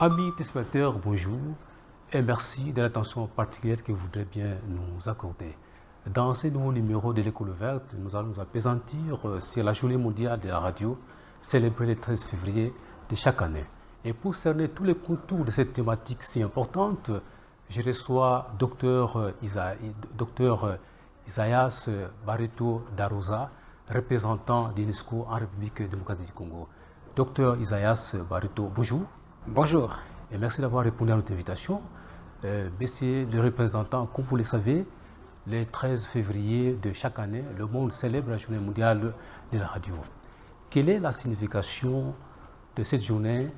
Amis téléspectateurs, bonjour et merci de l'attention particulière que vous voudrez bien nous accorder. Dans ce nouveau numéro de l'École verte, nous allons nous appesantir sur la journée mondiale de la radio, célébrée le 13 février de chaque année. Et pour cerner tous les contours de cette thématique si importante, je reçois Dr Isaias Barreto da Rosa, représentant d'UNESCO en République démocratique du Congo. Dr Isaias Barreto, bonjour. Bonjour. Et merci d'avoir répondu à notre invitation. Monsieur le représentant, comme vous le savez, le 13 février de chaque année, le monde célèbre la journée mondiale de la radio. Quelle est la signification de cette journée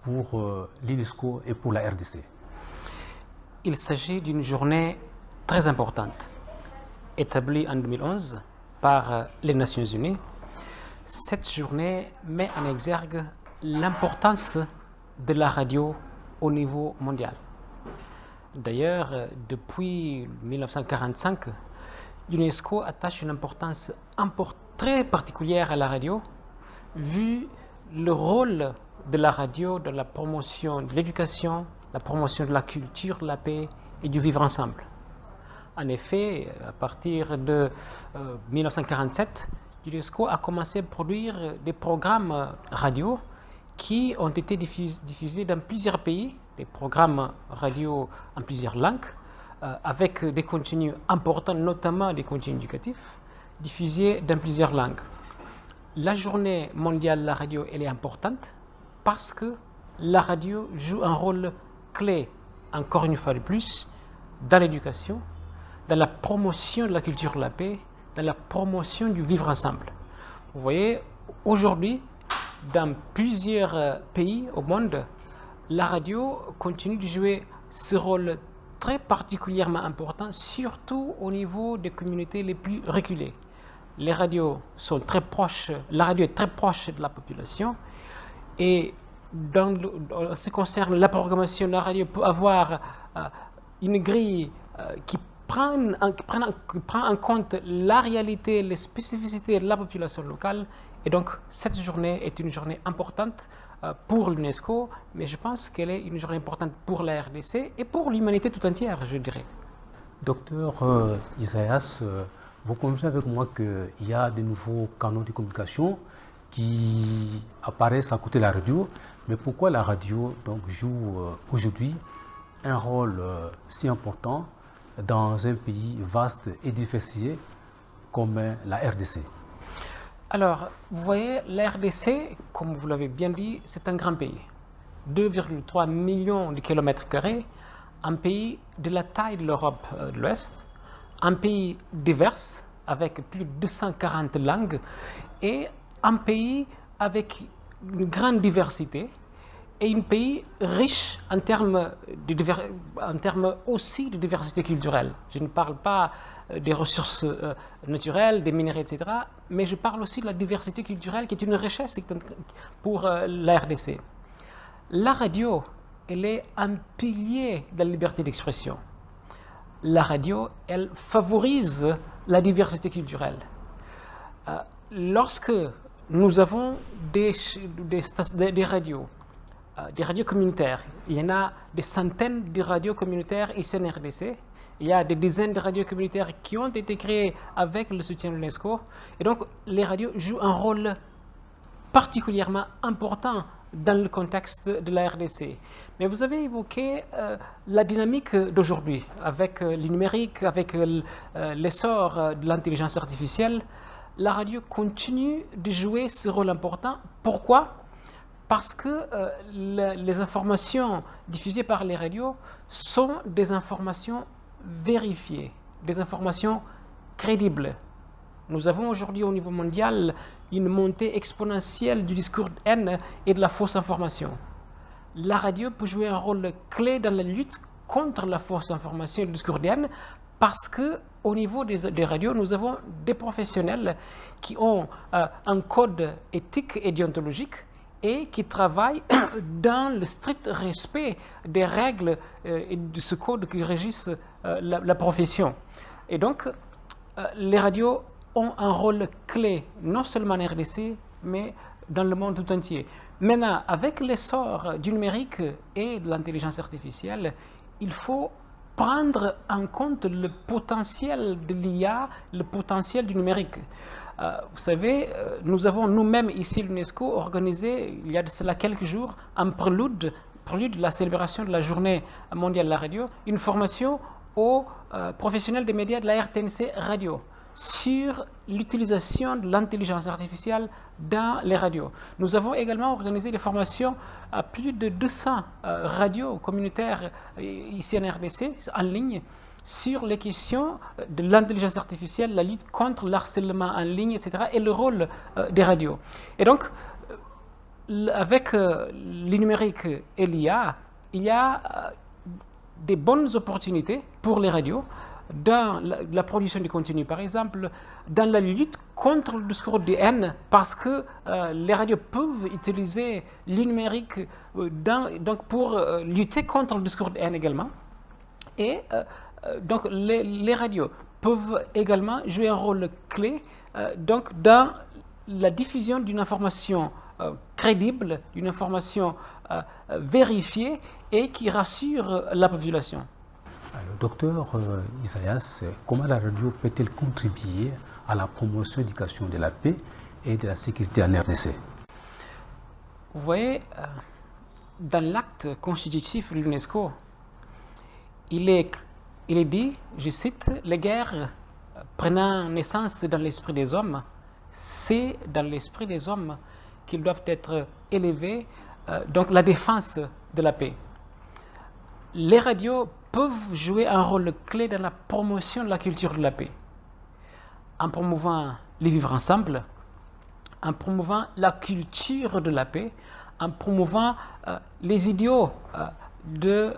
pour l'UNESCO et pour la RDC? Il s'agit d'une journée très importante, établie en 2011 par les Nations Unies. Cette journée met en exergue l'importance de la radio au niveau mondial. D'ailleurs, depuis 1945, l'UNESCO attache une importance très particulière à la radio, vu le rôle de la radio dans la promotion de l'éducation, la promotion de la culture, de la paix et du vivre ensemble. En effet, à partir de 1947, l'UNESCO a commencé à produire des programmes radio qui ont été diffusés dans plusieurs pays, des programmes radio en plusieurs langues, avec des contenus importants, notamment des contenus éducatifs, diffusés dans plusieurs langues. La journée mondiale de la radio, elle est importante parce que la radio joue un rôle clé, encore une fois de plus, dans l'éducation, dans la promotion de la culture de la paix, dans la promotion du vivre ensemble. Vous voyez, aujourd'hui, dans plusieurs pays au monde, la radio continue de jouer ce rôle très particulièrement important, surtout au niveau des communautés les plus reculées. Les radios sont très proches, la radio est très proche de la population et en ce qui concerne la programmation, la radio peut avoir une grille qui prend en compte la réalité, les spécificités de la population locale. Et donc, cette journée est une journée importante pour l'UNESCO, mais je pense qu'elle est une journée importante pour la RDC et pour l'humanité tout entière, je dirais. Docteur Isaias, vous convenez avec moi qu'il y a de nouveaux canaux de communication qui apparaissent à côté de la radio, mais pourquoi la radio donc, joue aujourd'hui un rôle si important dans un pays vaste et diversifié comme la RDC? Alors, vous voyez, la RDC, comme vous l'avez bien dit, c'est un grand pays. 2,3 millions de kilomètres carrés, un pays de la taille de l'Europe de l'Ouest, un pays divers, avec plus de 240 langues, et un pays avec une grande diversité, et un pays riche en termes aussi de diversité culturelle. Je ne parle pas des ressources naturelles, des minéraux, etc., mais je parle aussi de la diversité culturelle qui est une richesse pour la RDC. La radio, elle est un pilier de la liberté d'expression. La radio, elle favorise la diversité culturelle. Lorsque nous avons des radios, des radios communautaires. Il y en a des centaines de radios communautaires ici en RDC. Il y a des dizaines de radios communautaires qui ont été créées avec le soutien de l'UNESCO. Et donc, les radios jouent un rôle particulièrement important dans le contexte de la RDC. Mais vous avez évoqué la dynamique d'aujourd'hui, avec le numérique, avec l'essor de l'intelligence artificielle. La radio continue de jouer ce rôle important. Pourquoi ? Parce que les informations diffusées par les radios sont des informations vérifiées, des informations crédibles. Nous avons aujourd'hui au niveau mondial une montée exponentielle du discours de haine et de la fausse information. La radio peut jouer un rôle clé dans la lutte contre la fausse information et le discours de haine parce qu'au niveau des radios, nous avons des professionnels qui ont un code éthique et déontologique et qui travaillent dans le strict respect des règles et de ce code qui régissent la profession. Et donc, les radios ont un rôle clé, non seulement en RDC, mais dans le monde tout entier. Maintenant, avec l'essor du numérique et de l'intelligence artificielle, il faut prendre en compte le potentiel de l'IA, le potentiel du numérique. Vous savez, nous avons nous-mêmes ici, l'UNESCO, organisé, il y a de cela quelques jours, un prélude de la célébration de la Journée mondiale de la radio, une formation aux professionnels des médias de la RTNC Radio sur l'utilisation de l'intelligence artificielle dans les radios. Nous avons également organisé des formations à plus de 200 radios communautaires ici en RDC, en ligne, sur les questions de l'intelligence artificielle, la lutte contre le harcèlement en ligne, etc., et le rôle des radios. Et donc, avec le numérique et l'IA, il y a des bonnes opportunités pour les radios dans la production du contenu, par exemple, dans la lutte contre le discours de haine, parce que les radios peuvent utiliser le numérique donc pour lutter contre le discours de haine également. Et donc les radios peuvent également jouer un rôle clé donc dans la diffusion d'une information crédible, d'une information vérifiée et qui rassure la population. Alors, docteur Isaias, comment la radio peut-elle contribuer à la promotion et l'éducation de la paix et de la sécurité en RDC? Vous voyez, dans l'acte constitutif de l'UNESCO, il est dit, je cite, « Les guerres prenant naissance dans l'esprit des hommes, c'est dans l'esprit des hommes qu'ils doivent être élevés, donc la défense de la paix. » Les radios peuvent jouer un rôle clé dans la promotion de la culture de la paix, en promouvant les vivre ensemble, en promouvant la culture de la paix, en promouvant les idéaux de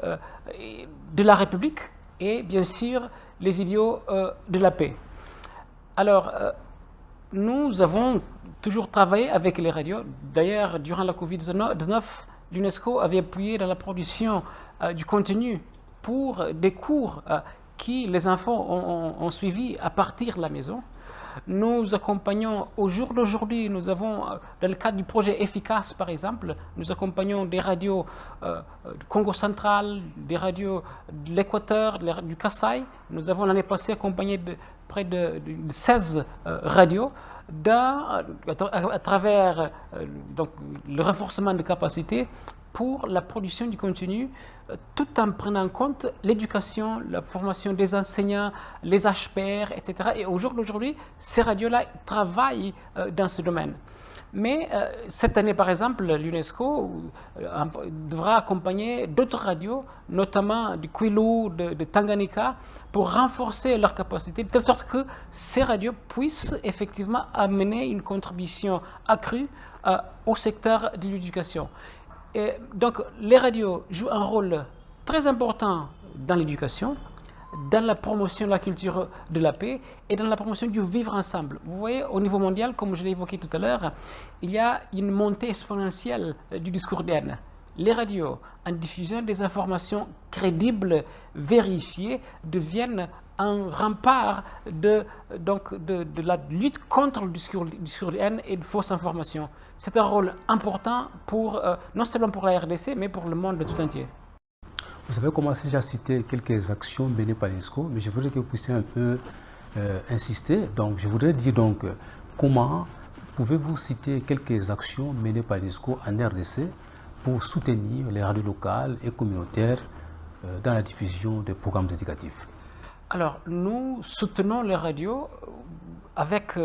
la République et bien sûr les idéaux de la paix. Alors, nous avons toujours travaillé avec les radios. D'ailleurs, durant la Covid-19, l'UNESCO avait appuyé dans la production du contenu pour des cours qui les enfants ont suivis à partir de la maison. Nous accompagnons au jour d'aujourd'hui, nous avons, dans le cadre du projet Efficace par exemple, nous accompagnons des radios du Congo central, des radios de l'Équateur, du Kasaï. Nous avons l'année passée accompagné près de 16 radios à travers donc, le renforcement de capacités pour la production du contenu, tout en prenant en compte l'éducation, la formation des enseignants, les HPR, etc. Et au jour d'aujourd'hui, ces radios-là travaillent dans ce domaine. Mais cette année, par exemple, l'UNESCO devra accompagner d'autres radios, notamment du Kwilu, de Tanganyika, pour renforcer leur capacité, de telle sorte que ces radios puissent effectivement amener une contribution accrue au secteur de l'éducation. Et donc, les radios jouent un rôle très important dans l'éducation, dans la promotion de la culture de la paix et dans la promotion du vivre ensemble. Vous voyez, au niveau mondial, comme je l'ai évoqué tout à l'heure, il y a une montée exponentielle du discours de haine. Les radios, en diffusant des informations crédibles, vérifiées, deviennent un rempart de la lutte contre le discours de haine et de fausses informations. C'est un rôle important non seulement pour la RDC, mais pour le monde tout entier. Vous avez commencé déjà à citer quelques actions menées par l'UNESCO, mais je voudrais que vous puissiez un peu insister. Donc, je voudrais dire donc comment pouvez-vous citer quelques actions menées par l'UNESCO en RDC pour soutenir les radios locales et communautaires dans la diffusion des programmes éducatifs? Alors, nous soutenons les radios avec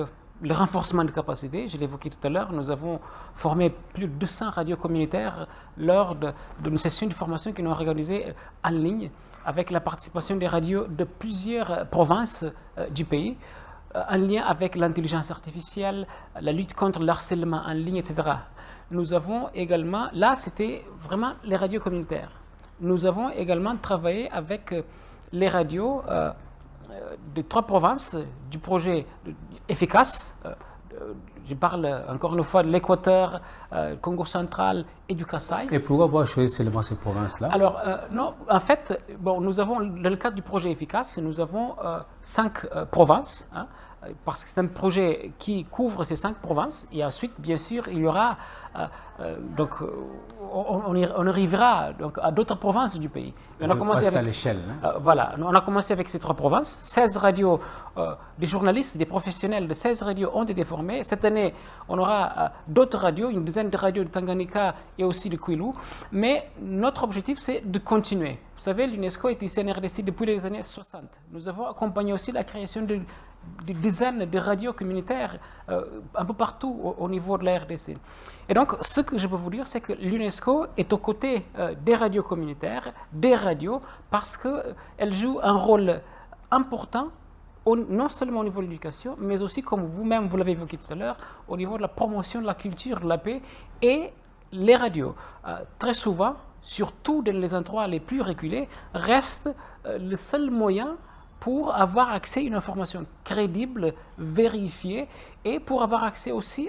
le renforcement de capacité. Je l'ai évoqué tout à l'heure, nous avons formé plus de 200 radios communautaires lors d'une session de formation que nous avons organisée en ligne avec la participation des radios de plusieurs provinces du pays, en lien avec l'intelligence artificielle, la lutte contre le harcèlement en ligne, etc. Nous avons également, là c'était vraiment les radios communautaires. Nous avons également travaillé avec les radios de 3 provinces du projet Efficace. Je parle encore une fois de l'Équateur, Congo central et du Kasaï. Et pourquoi avoir choisi seulement ces provinces-là? Alors, non, en fait, bon, nous avons, dans le cadre du projet Efficace, nous avons 5 provinces, hein, parce que c'est un projet qui couvre ces 5 provinces. Et ensuite, bien sûr, il y aura, on arrivera donc, à d'autres provinces du pays. Et on a commencé à l'échelle. Voilà, on a commencé avec ces 3 provinces. 16 radios, des journalistes, des professionnels de 16 radios ont été formés. Cette année, on aura d'autres radios, une dizaine de radios de Tanganyika et aussi de Kwilu. Mais notre objectif, c'est de continuer. Vous savez, l'UNESCO est ici en RDC depuis les années 60. Nous avons accompagné aussi la création de dizaines de radios communautaires un peu partout au niveau de la RDC. Et donc, ce que je peux vous dire, c'est que l'UNESCO est aux côtés des radios communautaires, des radios, parce qu'elles jouent un rôle important, non seulement au niveau de l'éducation, mais aussi, comme vous-même vous l'avez évoqué tout à l'heure, au niveau de la promotion de la culture de la paix. Et les radios, très souvent, surtout dans les endroits les plus reculés, restent le seul moyen pour avoir accès à une information crédible, vérifiée, et pour avoir accès aussi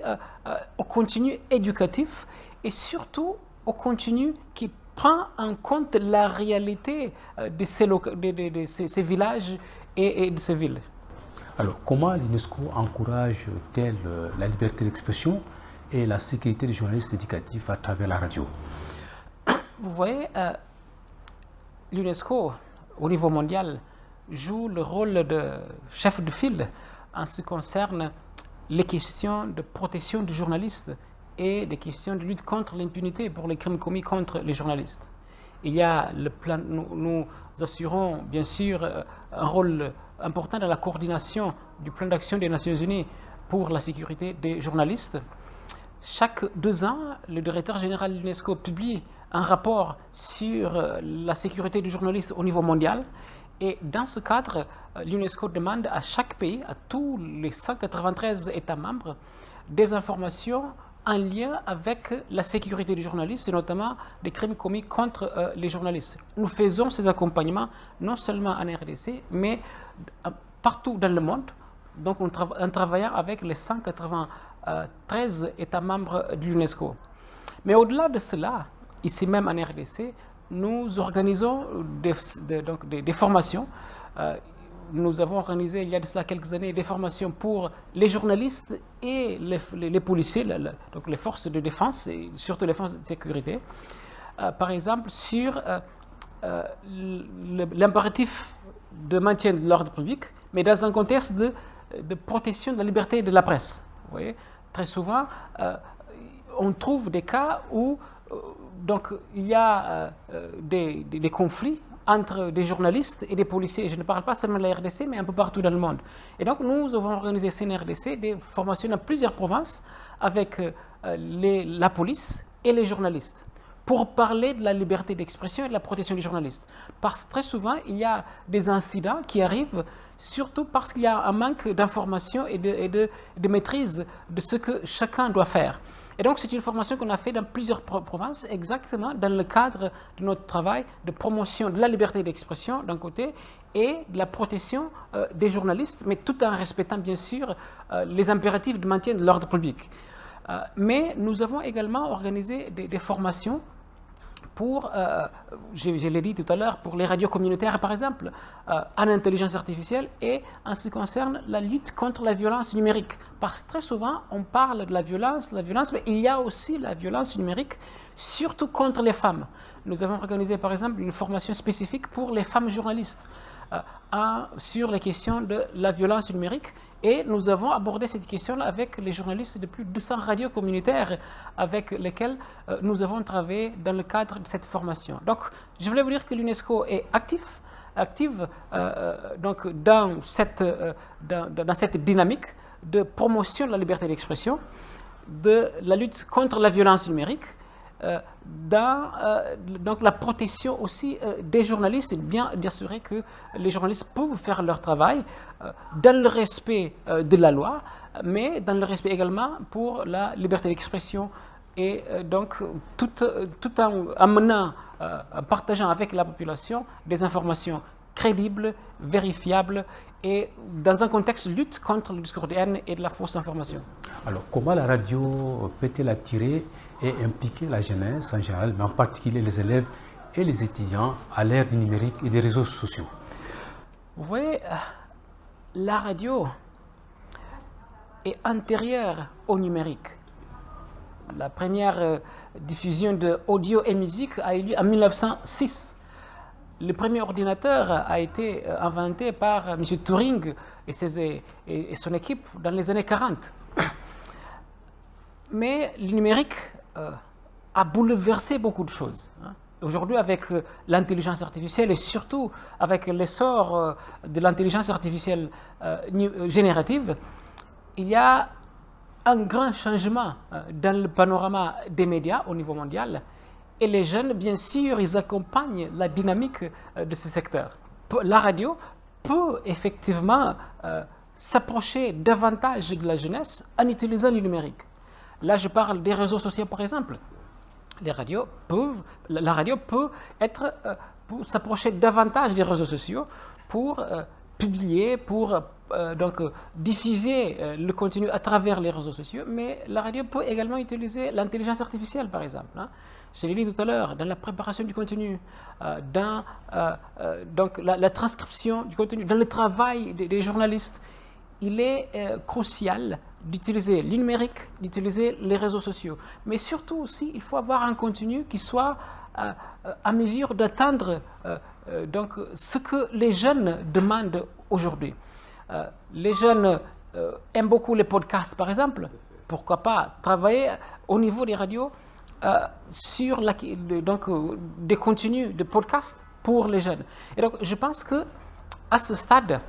au contenu éducatif et surtout au contenu qui prend en compte la réalité de ces villages et de ces villes. Alors, comment l'UNESCO encourage-t-elle la liberté d'expression et la sécurité des journalistes éducatifs à travers la radio? Vous voyez, l'UNESCO, au niveau mondial, joue le rôle de chef de file en ce qui concerne les questions de protection des journalistes et des questions de lutte contre l'impunité pour les crimes commis contre les journalistes. Il y a le plan, nous assurons bien sûr un rôle important dans la coordination du plan d'action des Nations Unies pour la sécurité des journalistes. Chaque 2 ans, le directeur général de l'UNESCO publie un rapport sur la sécurité des journalistes au niveau mondial. Et dans ce cadre, l'UNESCO demande à chaque pays, à tous les 193 États membres, des informations en lien avec la sécurité des journalistes, et notamment des crimes commis contre les journalistes. Nous faisons ces accompagnements non seulement en RDC, mais partout dans le monde, donc en travaillant avec les 193 États membres de l'UNESCO. Mais au-delà de cela, ici même en RDC, nous organisons des formations. Nous avons organisé il y a de cela quelques années des formations pour les journalistes et les policiers, donc les forces de défense et surtout les forces de sécurité. Par exemple, sur l'impératif de maintien de l'ordre public, mais dans un contexte de protection de la liberté de la presse. Vous voyez, très souvent, on trouve des cas où donc, il y a des conflits entre des journalistes et des policiers. Je ne parle pas seulement de la RDC, mais un peu partout dans le monde. Et donc, nous avons organisé en RDC des formations dans plusieurs provinces avec la police et les journalistes pour parler de la liberté d'expression et de la protection des journalistes. Parce que très souvent, il y a des incidents qui arrivent, surtout parce qu'il y a un manque d'information et de maîtrise de ce que chacun doit faire. Et donc, c'est une formation qu'on a fait dans plusieurs provinces, exactement dans le cadre de notre travail de promotion de la liberté d'expression d'un côté et de la protection des journalistes, mais tout en respectant bien sûr les impératifs de maintien de l'ordre public. Mais nous avons également organisé des formations pour, je l'ai dit tout à l'heure, pour les radios communautaires par exemple, en intelligence artificielle et en ce qui concerne la lutte contre la violence numérique. Parce que très souvent, on parle de la violence, mais il y a aussi la violence numérique, surtout contre les femmes. Nous avons organisé par exemple une formation spécifique pour les femmes journalistes sur les questions de la violence numérique. Et nous avons abordé cette question avec les journalistes de plus de 200 radios communautaires avec lesquels nous avons travaillé dans le cadre de cette formation. Donc, je voulais vous dire que l'UNESCO est active donc dans cette dynamique de promotion de la liberté d'expression, de la lutte contre la violence numérique, donc la protection aussi des journalistes, et bien d'assurer que les journalistes peuvent faire leur travail dans le respect de la loi, mais dans le respect également pour la liberté d'expression et donc tout en amenant, en partageant avec la population des informations crédibles, vérifiables et dans un contexte de lutte contre le discours de haine et de la fausse information. Alors, comment la radio peut-elle attirer et impliquer la jeunesse en général, mais en particulier les élèves et les étudiants à l'ère du numérique et des réseaux sociaux? Vous voyez, la radio est antérieure au numérique. La première diffusion d'audio et musique a eu lieu en 1906. Le premier ordinateur a été inventé par M. Turing et son équipe dans les années 40. Mais le numérique a bouleversé beaucoup de choses. Aujourd'hui, avec l'intelligence artificielle et surtout avec l'essor de l'intelligence artificielle générative, il y a un grand changement dans le panorama des médias au niveau mondial. Et les jeunes, bien sûr, ils accompagnent la dynamique de ce secteur. La radio peut effectivement s'approcher davantage de la jeunesse en utilisant le numérique. Là, je parle des réseaux sociaux, par exemple. La radio peut s'approcher davantage des réseaux sociaux pour publier, pour diffuser le contenu à travers les réseaux sociaux, mais la radio peut également utiliser l'intelligence artificielle, par exemple. Je l'ai dit tout à l'heure, dans la préparation du contenu, dans la transcription du contenu, dans le travail des journalistes. Il est crucial d'utiliser le numérique, d'utiliser les réseaux sociaux. Mais surtout aussi, il faut avoir un contenu qui soit à mesure d'atteindre ce que les jeunes demandent aujourd'hui. Les jeunes aiment beaucoup les podcasts, par exemple. Pourquoi pas travailler au niveau des radios sur des contenus de podcasts pour les jeunes. Et donc, je pense qu'à ce stade,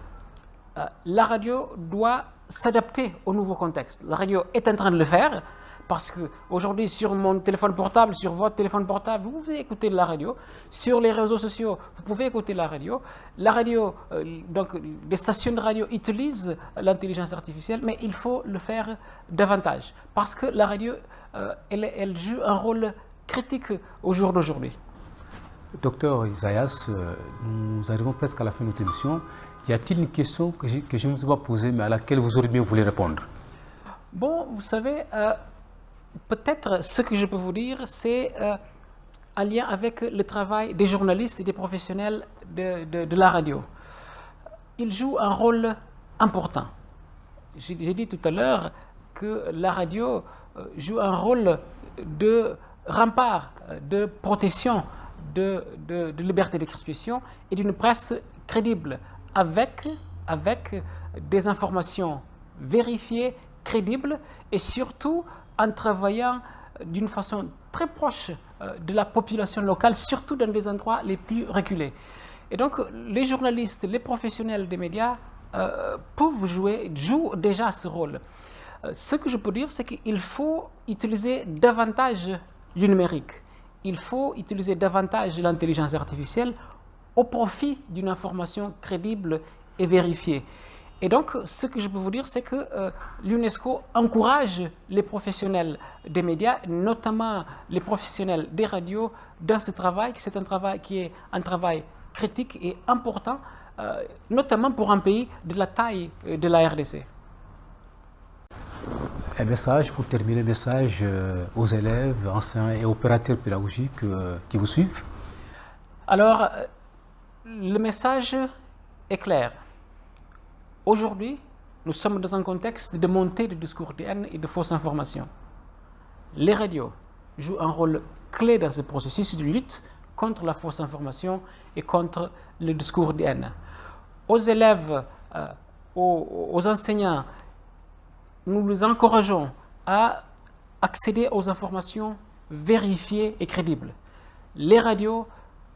la radio doit s'adapter au nouveau contexte. La radio est en train de le faire parce qu'aujourd'hui, sur mon téléphone portable, sur votre téléphone portable, vous pouvez écouter la radio. Sur les réseaux sociaux, vous pouvez écouter la radio. La radio, les stations de radio utilisent l'intelligence artificielle, mais il faut le faire davantage parce que la radio, elle joue un rôle critique au jour d'aujourd'hui. Docteur Isaias, nous arrivons presque à la fin de notre émission. Y a-t-il une question que je ne vous ai pas posée, mais à laquelle vous auriez bien voulu répondre? Bon, vous savez, peut-être ce que je peux vous dire, c'est en lien avec le travail des journalistes et des professionnels de la radio. Ils jouent un rôle important. J'ai dit tout à l'heure que la radio joue un rôle de rempart, de protection de liberté d'expression et d'une presse crédible, avec des informations vérifiées, crédibles, et surtout en travaillant d'une façon très proche de la population locale, surtout dans les endroits les plus reculés. Et donc, les journalistes, les professionnels des médias jouent déjà ce rôle. Ce que je peux dire, c'est qu'il faut utiliser davantage le numérique. Il faut utiliser davantage l'intelligence artificielle au profit d'une information crédible et vérifiée. Et donc, ce que je peux vous dire, c'est que l'UNESCO encourage les professionnels des médias, notamment les professionnels des radios, dans ce travail. C'est un travail qui est un travail critique et important, notamment pour un pays de la taille de la RDC. Un message, pour terminer, un message aux élèves, enseignants et opérateurs pédagogiques qui vous suivent? Alors, le message est clair. Aujourd'hui, nous sommes dans un contexte de montée de discours de haine et de fausses informations. Les radios jouent un rôle clé dans ce processus de lutte contre la fausse information et contre le discours de haine. Aux élèves, aux enseignants, nous les encourageons à accéder aux informations vérifiées et crédibles. Les radios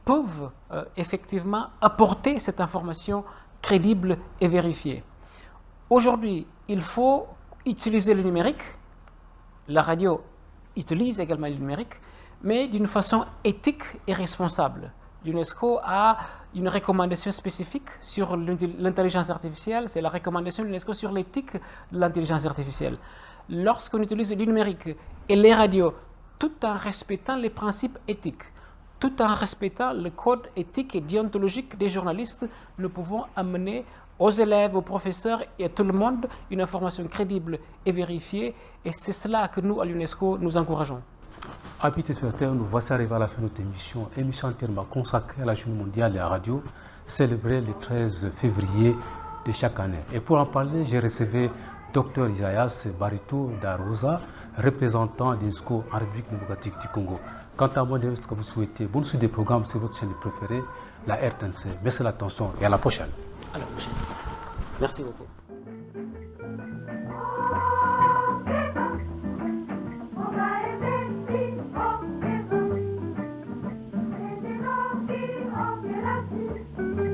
peuvent effectivement apporter cette information crédible et vérifiée. Aujourd'hui, il faut utiliser le numérique. La radio utilise également le numérique, mais d'une façon éthique et responsable. L'UNESCO a une recommandation spécifique sur l'intelligence artificielle, c'est la recommandation de l'UNESCO sur l'éthique de l'intelligence artificielle. Lorsqu'on utilise le numérique et les radios, tout en respectant les principes éthiques, tout en respectant le code éthique et déontologique des journalistes, nous pouvons amener aux élèves, aux professeurs et à tout le monde une information crédible et vérifiée. Et c'est cela que nous, à l'UNESCO, nous encourageons. Amis téléspectateurs, nous voici arrivés à la fin de notre émission entièrement consacrée à la Journée mondiale de la radio, célébrée le 13 février de chaque année. Et pour en parler, j'ai recevé Dr Isaias Barito da Rosa, représentant d'INSCO en République démocratique du Congo. Quant à moi, ce que vous souhaitez, bonne suite des programmes, c'est votre chaîne préférée, la RTNC. Merci de l'attention et à la prochaine. À la prochaine. Merci beaucoup. Thank you.